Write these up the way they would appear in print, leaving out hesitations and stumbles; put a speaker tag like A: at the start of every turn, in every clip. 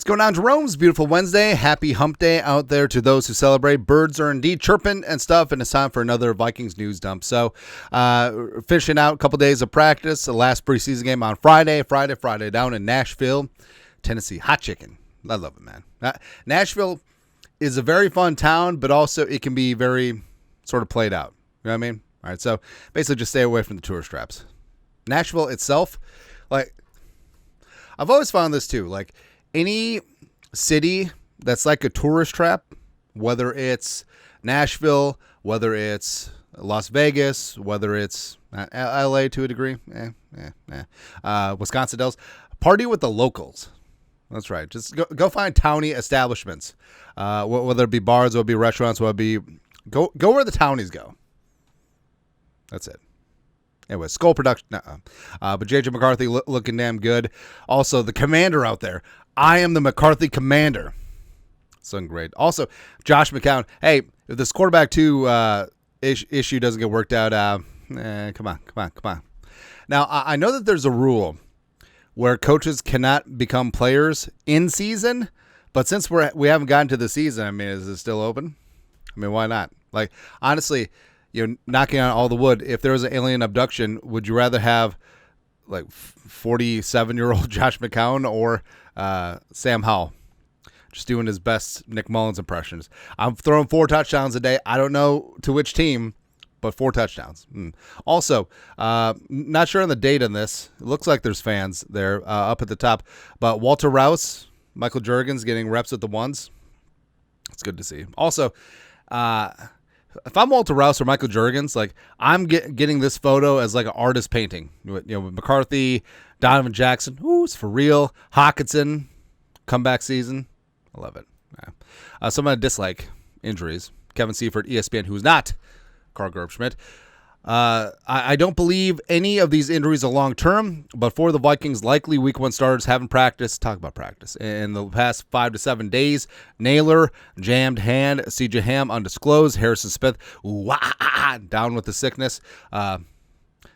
A: What's going on, Jerome's beautiful Wednesday? Happy hump day out there to those who celebrate. Birds are indeed chirping and stuff, and it's time for another Vikings news dump. So, finishing out a couple days of practice. The last preseason game on Friday down in Nashville, Tennessee. Hot chicken. I love it, man. Nashville is a very fun town, but also it can be very sort of played out. You know what I mean? All right, so basically just stay away from the tourist traps. Nashville itself, like, I've always found this too, like, any city that's like a tourist trap, whether it's Nashville, whether it's Las Vegas, whether it's LA to a degree, Wisconsin Dells, party with the locals. That's right. Just go find towny establishments, whether it be bars, whether it be restaurants, whether it be go where the townies go. That's it. Anyway, Skull Production. But JJ McCarthy looking damn good. Also, the commander out there. I am the McCarthy commander. So great. Also, Josh McCown. Hey, if this quarterback 2 issue doesn't get worked out, come on. Now, I know that there's a rule where coaches cannot become players in season, but since we haven't gotten to the season, I mean, is it still open? I mean, why not? Like, honestly, knocking on all the wood, if there was an alien abduction, would you rather have like 47-year-old Josh McCown or Sam Howell just doing his best Nick Mullins impressions? I'm throwing 4 touchdowns a day. I don't know to which team, but 4 touchdowns. Also, not sure on the date on this. It looks like there's fans there up at the top. But Walter Rouse, Michael Juergens getting reps with the ones. It's good to see. Also, if I'm Walter Rouse or Michael Juergens, like, I'm getting this photo as like an artist painting. With McCarthy, Donovan Jackson. Ooh, it's for real. Hawkinson, comeback season. I love it. Yeah. Someone I dislike injuries. Kevin Seifert, ESPN, who's not Carl Gerbschmidt. I don't believe any of these injuries are long-term, but for the Vikings, likely Week 1 starters haven't practiced. Talk about practice. In the past 5 to 7 days, Naylor, jammed hand, CJ Ham, undisclosed, Harrison Smith, down with the sickness.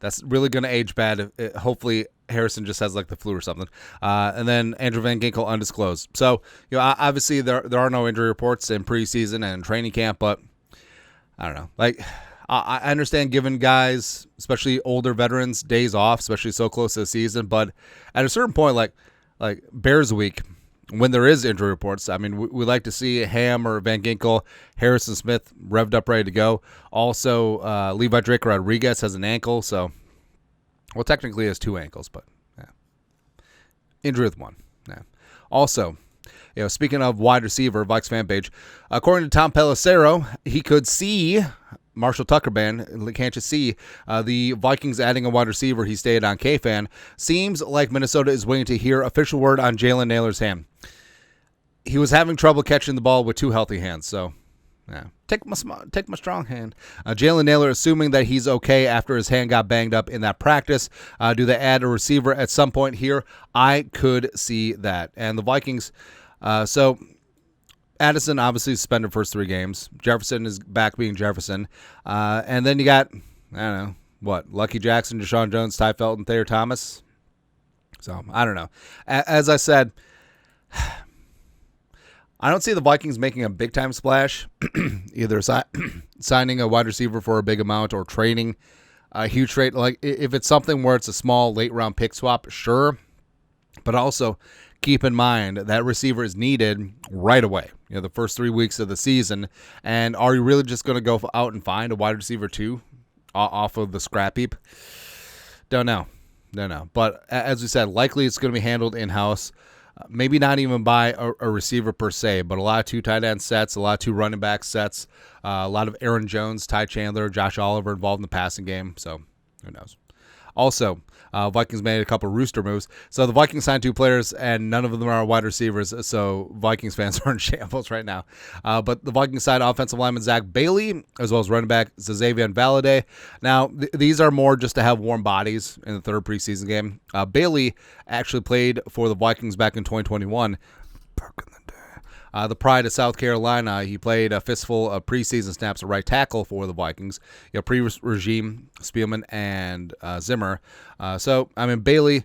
A: That's really going to age bad. Hopefully, Harrison just has like the flu or something. And then Andrew Van Ginkel, undisclosed. So, obviously there are no injury reports in preseason and training camp, but I don't know. Like, I understand giving guys, especially older veterans, days off, especially so close to the season. But at a certain point, like Bears Week, when there is injury reports, I mean, we like to see Ham or Van Ginkel, Harrison Smith revved up, ready to go. Also, Levi Draco Rodriguez has an ankle. So, well, technically he has 2 ankles, but yeah. Injury with 1. Yeah. Also, speaking of wide receiver, Vikes fan page, according to Tom Pelissero, he could see Marshall Tucker Band, can't you see? The Vikings adding a wide receiver, he stated on KFan. Seems like Minnesota is waiting to hear official word on Jalen Naylor's hand. He was having trouble catching the ball with 2 healthy hands, so yeah. Take my strong hand. Jalen Naylor assuming that he's okay after his hand got banged up in that practice. Do they add a receiver at some point here? I could see that. And the Vikings, so Addison obviously suspended first 3 games. Jefferson is back being Jefferson. And then you got, I don't know, what? Lucky Jackson, Deshaun Jones, Ty Felton, Thayer Thomas. So, I don't know. As I said, I don't see the Vikings making a big-time splash, either signing a wide receiver for a big amount or trading a huge trade. Like, if it's something where it's a small late-round pick swap, sure. But also, keep in mind that receiver is needed right away. The first 3 weeks of the season. And are you really just going to go out and find a wide receiver 2 off of the scrap heap? Don't know. But as we said, likely it's going to be handled in-house. Maybe not even by a receiver per se, but a lot of 2 tight end sets, a lot of 2 running back sets, a lot of Aaron Jones, Ty Chandler, Josh Oliver involved in the passing game. So who knows? Also, Vikings made a couple rooster moves. So the Vikings signed 2 players, and none of them are wide receivers. So Vikings fans are in shambles right now. But the Vikings signed offensive lineman Zach Bailey, as well as running back Xavier Valade. Now, these are more just to have warm bodies in the 3rd preseason game. Bailey actually played for the Vikings back in 2021. The pride of South Carolina. He played a fistful of preseason snaps at right tackle for the Vikings. Pre-regime, Spielman and Zimmer. So, I mean, Bailey,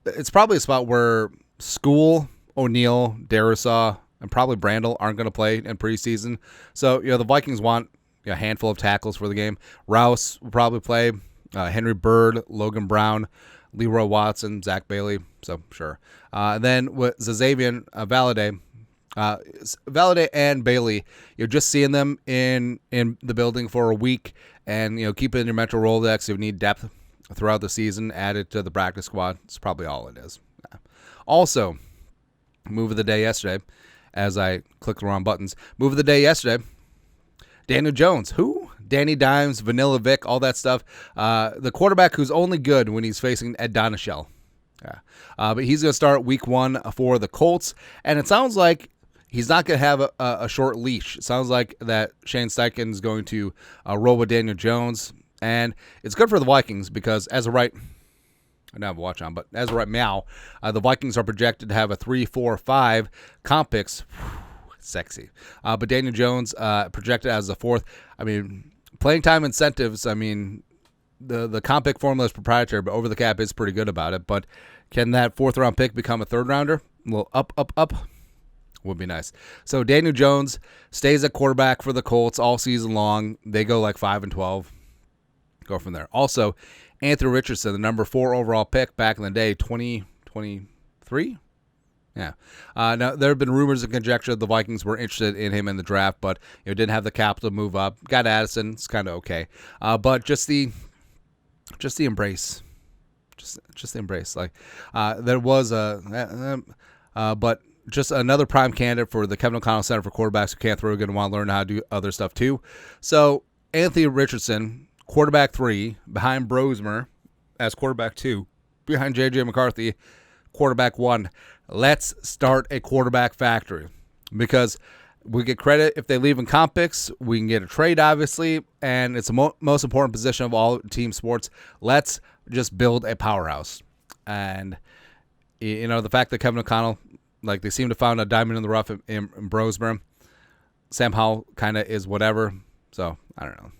A: it's probably a spot where school O'Neal, Darisaw, and probably Brandel aren't going to play in preseason. So, the Vikings want a handful of tackles for the game. Rouse will probably play. Henry Bird, Logan Brown, Leroy Watson, Zach Bailey. So, sure. Then with Zazavian Valade and Bailey, you're just seeing them in the building for a week, and keep it in your mental Rolodex. If you need depth throughout the season, add it to the practice squad. It's probably all it is. Also, move of the day yesterday, as I clicked the wrong buttons. Move of the day yesterday, Daniel Jones. Who? Danny Dimes, Vanilla Vic, all that stuff. The quarterback who's only good when he's facing Ed Donashell. Yeah. But he's going to start week 1 for the Colts, and it sounds like he's not going to have a short leash. It sounds like that Shane Steichen is going to roll with Daniel Jones, and it's good for the Vikings because as of right, I don't have a watch on, but as of right now, the Vikings are projected to have a 3, 4, 5 comp picks. Sexy. But Daniel Jones projected as the 4th. I mean, playing time incentives, the comp pick formula is proprietary, but over the cap is pretty good about it. But can that 4th round pick become a 3rd rounder? A little up. Would be nice. So Daniel Jones stays at quarterback for the Colts all season long. They go like 5-12. Go from there. Also, Anthony Richardson, the number 4 overall pick back in the day, 2023. Yeah. Now there have been rumors and conjecture the Vikings were interested in him in the draft, but didn't have the capital to move up. Got Addison. It's kind of okay. But just the embrace. Just the embrace. Like there was but just another prime candidate for the Kevin O'Connell Center for Quarterbacks who can't throw good and want to learn how to do other stuff too. So Anthony Richardson, quarterback 3, behind Brosmer as quarterback 2, behind J.J. McCarthy, quarterback 1. Let's start a quarterback factory because we get credit if they leave in comp picks. We can get a trade, obviously, and it's the most important position of all team sports. Let's just build a powerhouse. And, the fact that Kevin O'Connell, like they seem to found a diamond in the rough in Brosmer. Sam Howell kind of is whatever. So, I don't know,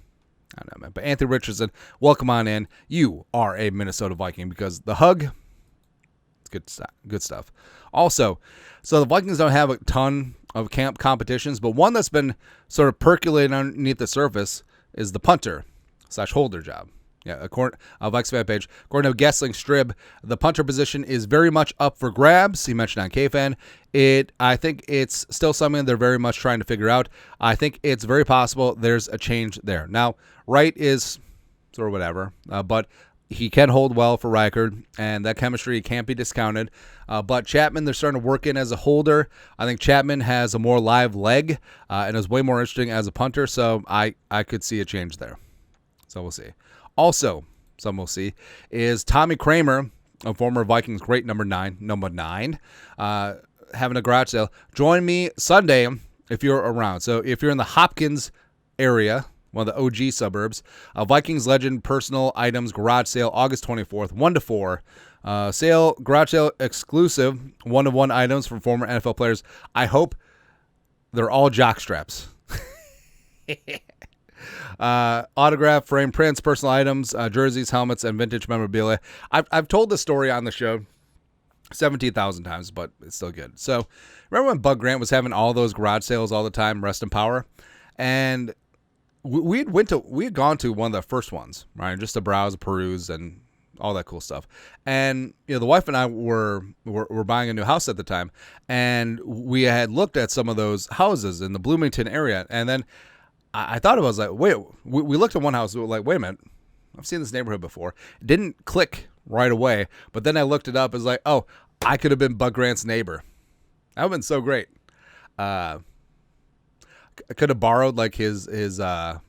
A: man. But Anthony Richardson, welcome on in. You are a Minnesota Viking because the hug, it's good stuff. Also, so the Vikings don't have a ton of camp competitions, but one that's been sort of percolating underneath the surface is the punter / holder job. Yeah, according to Vikes fan page, according to Gessling Strib, the punter position is very much up for grabs. He mentioned on KFan. I think it's still something they're very much trying to figure out. I think it's very possible there's a change there. Now, Wright is sort of whatever, but he can hold well for Reichard, and that chemistry can't be discounted. But Chapman, they're starting to work in as a holder. I think Chapman has a more live leg and is way more interesting as a punter, so I could see a change there. So we'll see. Also, some we'll see, is Tommy Kramer, a former Vikings great number 9, having a garage sale. Join me Sunday if you're around. So if you're in the Hopkins area, one of the OG suburbs, Vikings Legend Personal Items Garage Sale, August 24th, 1 to 4. Garage sale exclusive, 1-to-1 items from former NFL players. I hope they're all jock straps. Autograph, frame prints, personal items, jerseys, helmets, and vintage memorabilia. I've told this story on the show 17,000 times, but it's still good. So remember when Bug Grant was having all those garage sales all the time, rest in power? And we had gone to one of the first ones, right? Just to browse, peruse, and all that cool stuff. And the wife and I were buying a new house at the time, and we had looked at some of those houses in the Bloomington area, and then I thought it was like, wait, we looked at one house, we were like, wait a minute, I've seen this neighborhood before. It didn't click right away, but then I looked it up. It's like, oh, I could have been Bug Grant's neighbor. That would have been so great. I could have borrowed like his the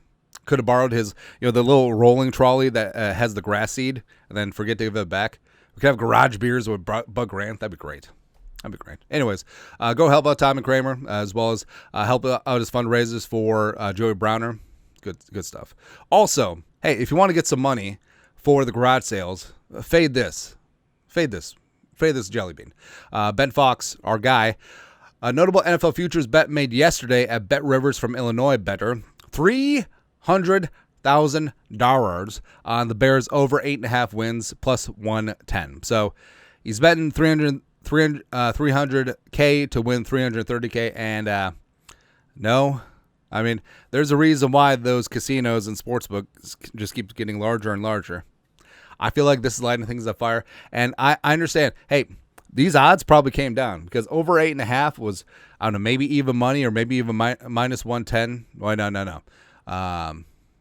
A: little rolling trolley that has the grass seed, and then forget to give it back. We could have garage beers with Bug Grant. That'd be great. Anyways, go help out Tom and Kramer, as well as help out his fundraisers for Joey Browner. Good stuff. Also, hey, if you want to get some money for the garage sales, fade this jelly bean. Ben Fox, our guy, a notable NFL futures bet made yesterday at Bet Rivers from Illinois better, $300,000 on the Bears over 8.5 wins plus 110. So he's betting 300K to win 330K, and no. I mean, there's a reason why those casinos and sportsbooks just keep getting larger and larger. I feel like this is lighting things on fire, and I understand. Hey, these odds probably came down because over 8.5 was, I don't know, maybe even money or maybe even minus 110. Well, no.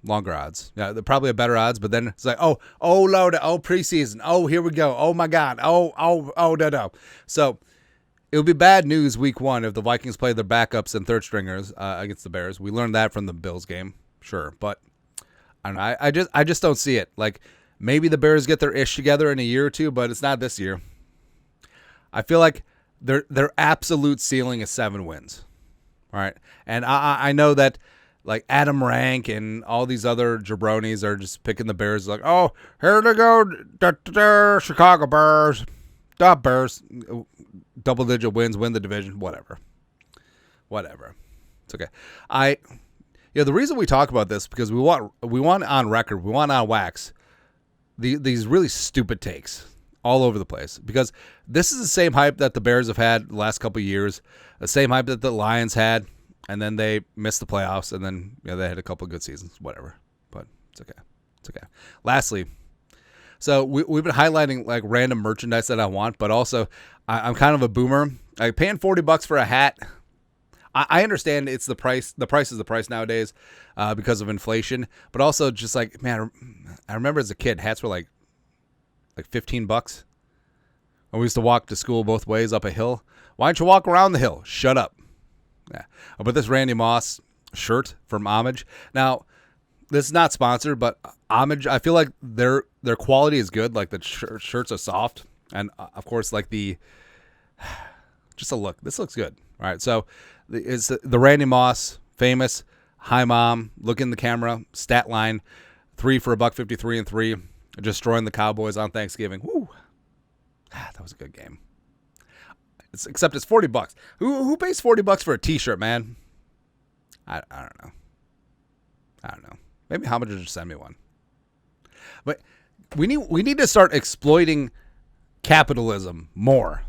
A: Longer odds. Yeah, they're probably a better odds, but then it's like, oh, preseason. Oh, here we go. Oh my God. No. So it would be bad news week 1 if the Vikings play their backups and third stringers against the Bears. We learned that from the Bills game, sure, but I don't know. I just don't see it. Like, maybe the Bears get their ish together in a year or two, but it's not this year. I feel like their absolute ceiling is 7 wins. All right, and I know that like Adam Rank and all these other jabronis are just picking the Bears like, oh, here they go, Chicago Bears, the Bears. Double-digit wins, win the division, whatever. It's okay. The reason we talk about this because we want on record, we want on wax these really stupid takes all over the place because this is the same hype that the Bears have had the last couple of years, the same hype that the Lions had, and then they missed the playoffs, and then they had a couple of good seasons, whatever. But it's okay. Lastly. So we've been highlighting like random merchandise that I want, but also I'm kind of a boomer. Like paying $40 for a hat. I understand it's the price. The price is the price nowadays because of inflation. But also just like, man, I remember as a kid, hats were like $15. And we used to walk to school both ways up a hill. Why don't you walk around the hill? Shut up. Yeah. But this Randy Moss shirt from Homage. Now, this is not sponsored, but Homage, I feel like their quality is good. Like the shirts are soft, and of course, like just a look. This looks good. All right, so it's the Randy Moss famous "Hi Mom," look in the camera, stat line, 3 for $153 and 3, destroying the Cowboys on Thanksgiving. Woo, that was a good game. Except it's $40. Who pays $40 for a T-shirt, man? I don't know. Maybe how much will just send me one. But we need to start exploiting capitalism more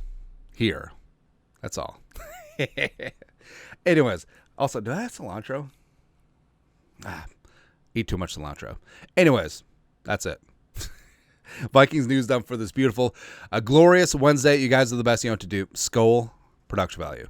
A: here. That's all. Anyways, also, do I have cilantro? Eat too much cilantro. Anyways, that's it. Vikings news done for this beautiful, glorious Wednesday. You guys are the best. You know what to do. Skol, production value.